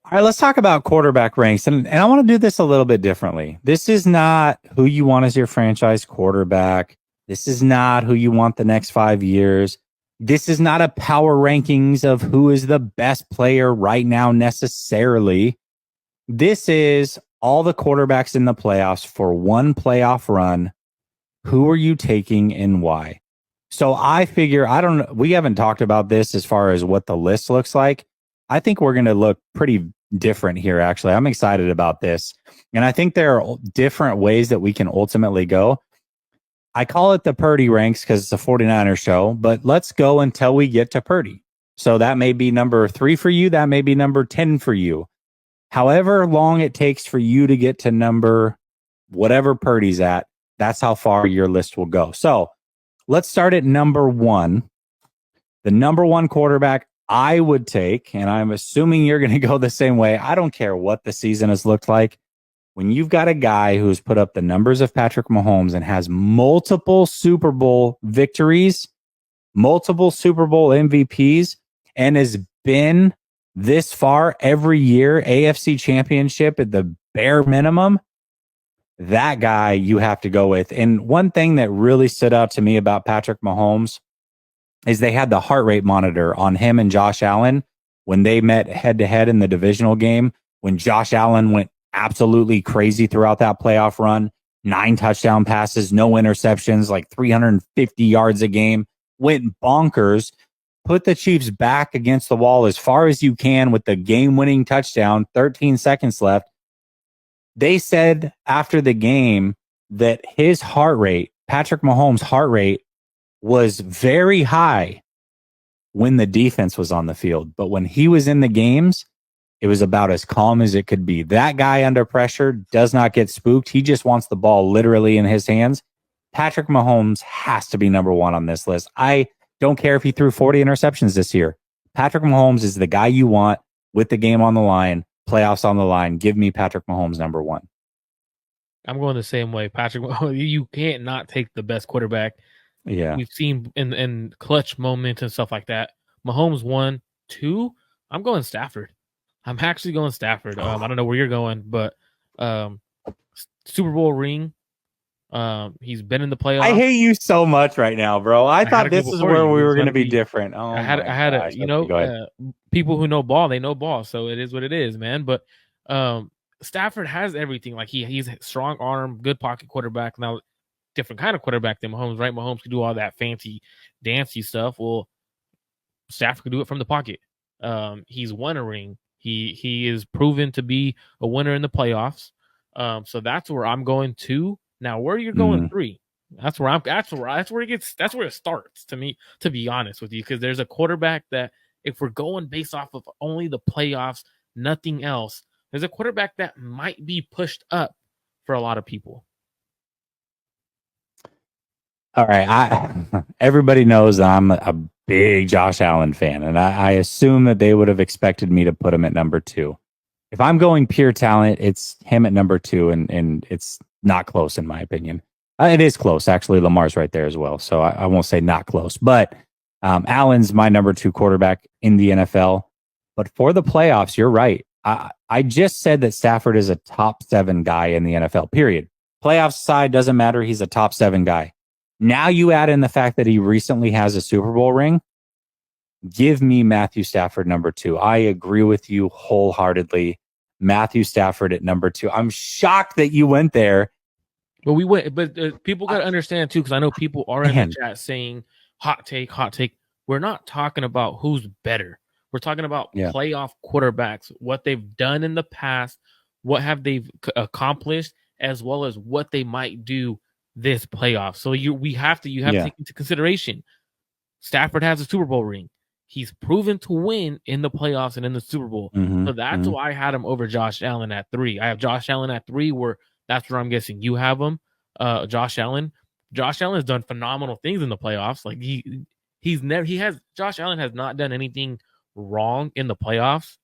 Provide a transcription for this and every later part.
All right, let's talk about quarterback ranks. And I want to do this a little bit differently. This is not who you want as your franchise quarterback. This is not who you want the next 5 years. This is not a power rankings of who is the best player right now necessarily. This is all the quarterbacks in the playoffs for one playoff run. Who are you taking and why? So I figure, I don't know, we haven't talked about this as far as what the list looks like. I think we're going to look pretty different here, actually. I'm excited about this. And I think there are different ways that we can ultimately go. I call it the Purdy ranks because it's a 49er show, but let's go until we get to Purdy. So that may be number 3 for you. That may be number 10 for you. However long it takes for you to get to number whatever Purdy's at, that's how far your list will go. So let's start at number 1. The number 1 quarterback I would take, and I'm assuming you're going to go the same way. I don't care what the season has looked like. When you've got a guy who's put up the numbers of Patrick Mahomes and has multiple Super Bowl victories, multiple Super Bowl MVPs, and has been this far every year, AFC championship at the bare minimum, that guy you have to go with. And one thing that really stood out to me about Patrick Mahomes is they had the heart rate monitor on him and Josh Allen when they met head to head in the divisional game, when Josh Allen went absolutely crazy throughout that playoff run, 9 touchdown passes, no interceptions, like 350 yards a game, went bonkers, put the Chiefs back against the wall as far as you can with the game-winning touchdown, 13 seconds left. They said after the game that his heart rate, Patrick Mahomes' heart rate, was very high when the defense was on the field. But when he was in the games, it was about as calm as it could be. That guy under pressure does not get spooked. He just wants the ball literally in his hands. Patrick Mahomes has to be number 1 on this list. I don't care if he threw 40 interceptions this year. Patrick Mahomes is the guy you want with the game on the line, playoffs on the line. Give me Patrick Mahomes number 1. I'm going the same way. Patrick, you can't not take the best quarterback. Yeah. We've seen in clutch moments and stuff like that. Mahomes 1, 2. I'm going Stafford. I'm actually going Stafford. I don't know where you're going, but Super Bowl ring. He's been in the playoffs. I hate you so much right now, bro. I thought this is where we were going to be different. Oh, I had people who know ball, they know ball, so it is what it is, man. But Stafford has everything. Like he's a strong arm, good pocket quarterback. Now, different kind of quarterback than Mahomes, right? Mahomes can do all that fancy, dancy stuff. Well, Stafford can do it from the pocket. He's won a ring. He is proven to be a winner in the playoffs. So that's where I'm going to. Now, where you're going 3, that's where it starts to me, to be honest with you, because there's a quarterback that if we're going based off of only the playoffs, nothing else, there's a quarterback that might be pushed up for a lot of people. All right. Everybody knows I'm a big Josh Allen fan, and I assume that they would have expected me to put him at number 2. If I'm going pure talent, it's him at number 2, and it's not close in my opinion. It is close, actually. Lamar's right there as well, so I won't say not close. But Allen's my number 2 quarterback in the NFL. But for the playoffs, you're right. I just said that Stafford is a top 7 guy in the NFL, period. Playoffs side doesn't matter. He's a top 7 guy. Now you add in the fact that he recently has a Super Bowl ring. Give me Matthew Stafford number 2. I agree with you wholeheartedly. Matthew Stafford at number 2. I'm shocked that you went there. But we went. But people got to understand too, because I know people are in the chat saying hot take, hot take. We're not talking about who's better. We're talking about playoff quarterbacks, what they've done in the past, what have they accomplished, as well as what they might do this playoff. So you have to take into consideration Stafford has a Super Bowl ring. He's proven to win in the playoffs and in the Super Bowl. So that's why I had him over Josh Allen at 3. I have Josh Allen at 3, where that's where I'm guessing you have him. Josh Allen. Josh Allen has done phenomenal things in the playoffs. Like Josh Allen has not done anything wrong in the playoffs,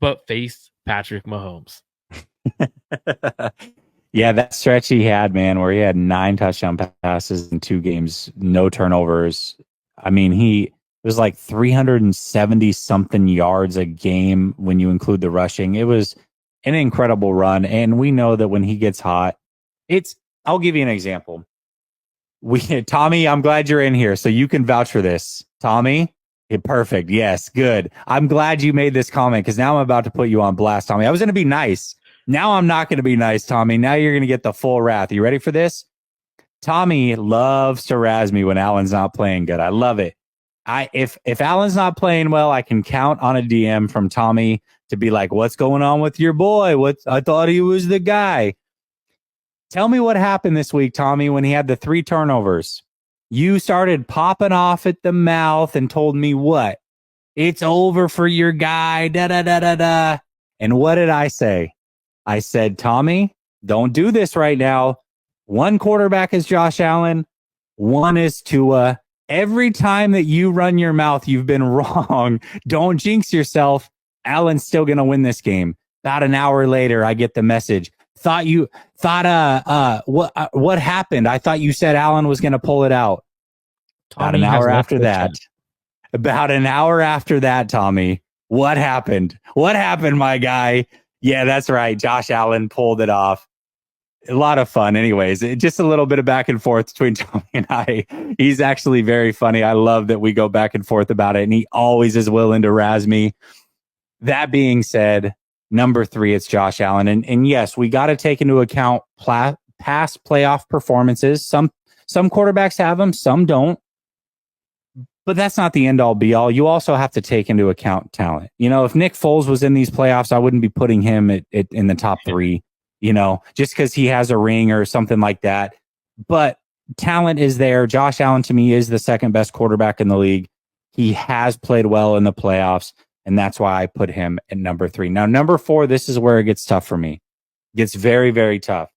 but faced Patrick Mahomes. Yeah, that stretch he had, man, where he had 9 touchdown passes in 2 games, no turnovers. I mean, was like 370 something yards a game when you include the rushing. It was an incredible run. And we know that when he gets hot, I'll give you an example. Tommy, I'm glad you're in here so you can vouch for this. Tommy, perfect. Yes, good. I'm glad you made this comment because now I'm about to put you on blast, Tommy. I was going to be nice. Now I'm not going to be nice, Tommy. Now you're going to get the full wrath. You ready for this? Tommy loves to razz me when Allen's not playing good. I love it. If Allen's not playing well, I can count on a DM from Tommy to be like, "What's going on with your boy? I thought he was the guy." Tell me what happened this week, Tommy, when he had the 3 turnovers. You started popping off at the mouth and told me what? It's over for your guy. Da da da da da. And what did I say? I said, Tommy, don't do this right now. One quarterback is Josh Allen. One is Tua. Every time that you run your mouth, you've been wrong. Don't jinx yourself. Allen's still going to win this game. About an hour later, I get the message. What happened? I thought you said Allen was going to pull it out. About an hour after that, Tommy, what happened? What happened, my guy? Yeah, that's right. Josh Allen pulled it off. A lot of fun. Anyways, just a little bit of back and forth between Tommy and I. He's actually very funny. I love that we go back and forth about it, and he always is willing to razz me. That being said, number 3, it's Josh Allen. And yes, we got to take into account past playoff performances. Some quarterbacks have them, some don't. But that's not the end all be all. You also have to take into account talent. If Nick Foles was in these playoffs, I wouldn't be putting him in the top 3. Just because he has a ring or something like that. But talent is there. Josh Allen, to me, is the second best quarterback in the league. He has played well in the playoffs, and that's why I put him at number 3. Now, number 4, this is where it gets tough for me. It gets very, very tough.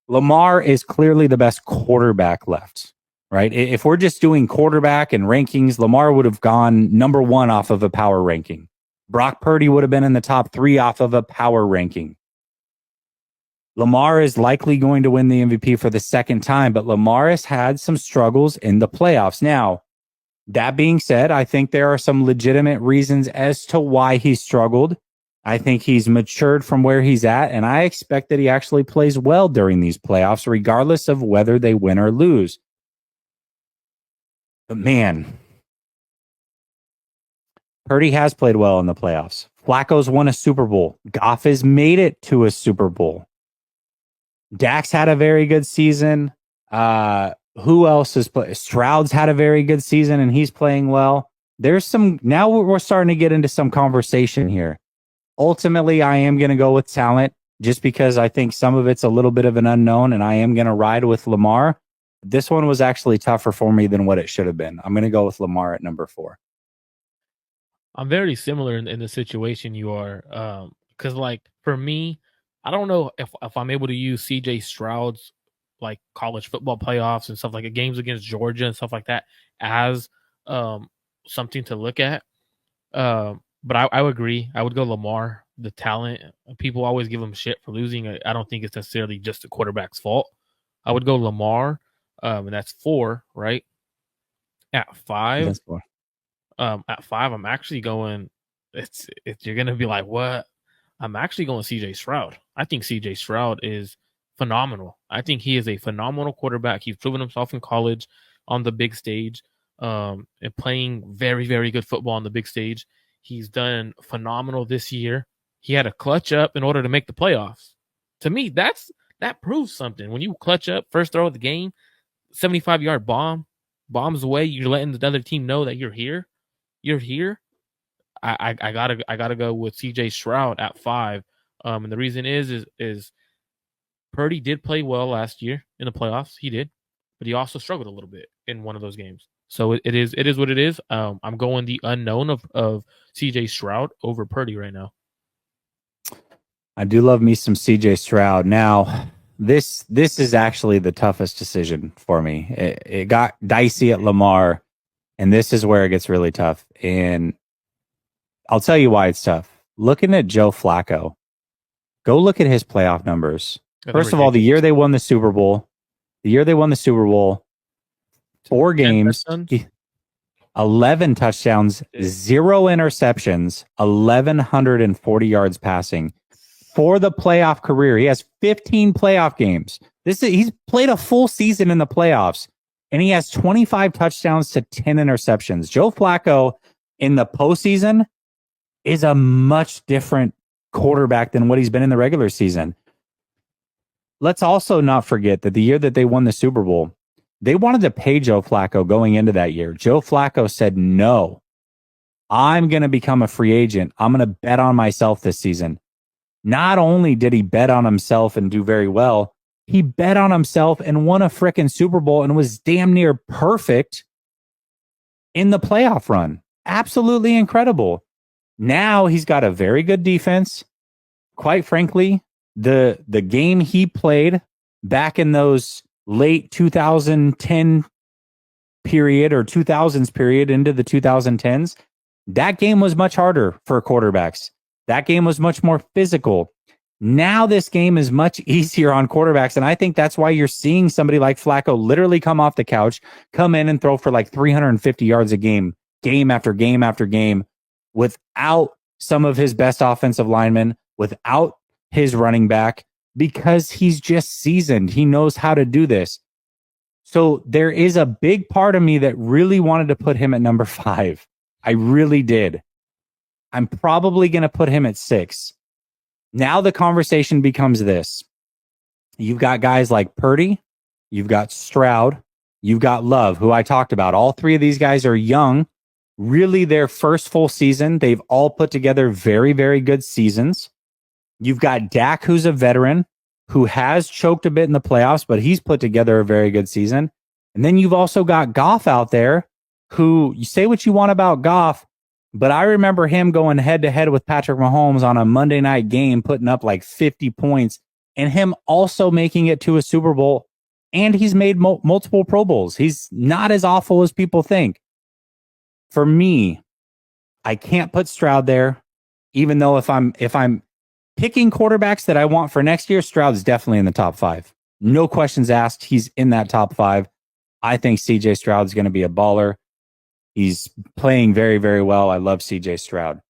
Lamar is clearly the best quarterback left, right? If we're just doing quarterback and rankings, Lamar would have gone number 1 off of a power ranking. Brock Purdy would have been in the top 3 off of a power ranking. Lamar is likely going to win the MVP for the second time, but Lamar has had some struggles in the playoffs. Now, that being said, I think there are some legitimate reasons as to why he struggled. I think he's matured from where he's at, and I expect that he actually plays well during these playoffs, regardless of whether they win or lose. But man, Purdy has played well in the playoffs. Flacco's won a Super Bowl. Goff has made it to a Super Bowl. Dak's had a very good season. Who else is playing? Stroud's had a very good season, and he's playing well. Now we're starting to get into some conversation here. Ultimately, I am going to go with talent just because I think some of it's a little bit of an unknown, and I am going to ride with Lamar. This one was actually tougher for me than what it should have been. I'm going to go with Lamar at number 4. I'm very similar in the situation you are. Because, for me, I don't know if I'm able to use CJ Stroud's college football playoffs and stuff like games against Georgia and stuff like that as something to look at. But I would agree. I would go Lamar. The talent, people always give him shit for losing. I don't think it's necessarily just the quarterback's fault. I would go Lamar, and that's 4, right? At 5, That's 4. At 5, I'm actually going. You're gonna be like, what? I'm actually going CJ Stroud. I think CJ Stroud is phenomenal. I think he is a phenomenal quarterback. He's proven himself in college on the big stage, and playing very, very good football on the big stage. He's done phenomenal this year. He had a clutch up in order to make the playoffs. To me, that proves something. When you clutch up, first throw of the game, 75-yard bombs away, you're letting the other team know that you're here. You're here. I gotta go with CJ Stroud at 5. And the reason is Purdy did play well last year in the playoffs. He did, but he also struggled a little bit in one of those games. So it is what it is. I'm going the unknown of CJ Stroud over Purdy right now. I do love me some CJ Stroud. Now, this is actually the toughest decision for me. It got dicey at Lamar, and this is where it gets really tough. And I'll tell you why it's tough. Looking at Joe Flacco, go look at his playoff numbers. First of all, the year they won the Super Bowl, 4 games. 11 touchdowns, 0 interceptions, 1,140 yards passing for the playoff career. He has 15 playoff games. He's played a full season in the playoffs, and he has 25 touchdowns to 10 interceptions. Joe Flacco in the postseason is a much different quarterback than what he's been in the regular season. Let's also not forget that the year that they won the Super Bowl, they wanted to pay Joe Flacco going into that year. Joe Flacco said, no, I'm going to become a free agent. I'm going to bet on myself this season. Not only did he bet on himself and do very well, he bet on himself and won a frickin' Super Bowl and was damn near perfect in the playoff run. Absolutely incredible. Now he's got a very good defense. Quite frankly, the game he played back in those late 2010 period or 2000s period into the 2010s, that game was much harder for quarterbacks. That game was much more physical. Now this game is much easier on quarterbacks, and I think that's why you're seeing somebody like Flacco literally come off the couch, come in and throw for like 350 yards a game after game after game, without some of his best offensive linemen, without his running back, because he's just seasoned. He knows how to do this. So there is a big part of me that really wanted to put him at number 5. I really did. I'm probably going to put him at 6. Now the conversation becomes this. You've got guys like Purdy, you've got Stroud, you've got Love, who I talked about. All three of these guys are young. Really their first full season. They've all put together very, very good seasons. You've got Dak, who's a veteran, who has choked a bit in the playoffs, but he's put together a very good season. And then you've also got Goff out there, who, you say what you want about Goff, but I remember him going head to head with Patrick Mahomes on a Monday night game, putting up like 50 points, and him also making it to a Super Bowl. And he's made multiple Pro Bowls. He's not as awful as people think. For me, I can't put Stroud there, even though if I'm picking quarterbacks that I want for next year, Stroud's definitely in the top 5. No questions asked. He's in that top 5. I think CJ Stroud's going to be a baller. He's playing very, very well. I love CJ Stroud.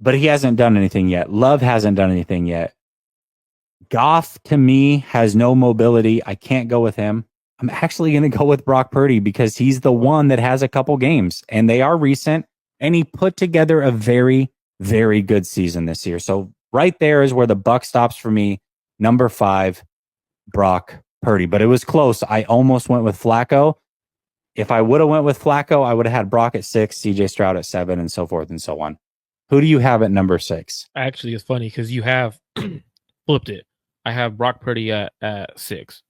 But he hasn't done anything yet. Love hasn't done anything yet. Goff, to me, has no mobility. I can't go with him. I'm actually going to go with Brock Purdy because he's the one that has a couple games, and they are recent, and he put together a very, very good season this year. So right there is where the buck stops for me. Number 5, Brock Purdy. But it was close. I almost went with Flacco. If I would have went with Flacco, I would have had Brock at 6, CJ Stroud at 7, and so forth and so on. Who do you have at number 6? Actually, it's funny because you have flipped it. I have Brock Purdy at 6.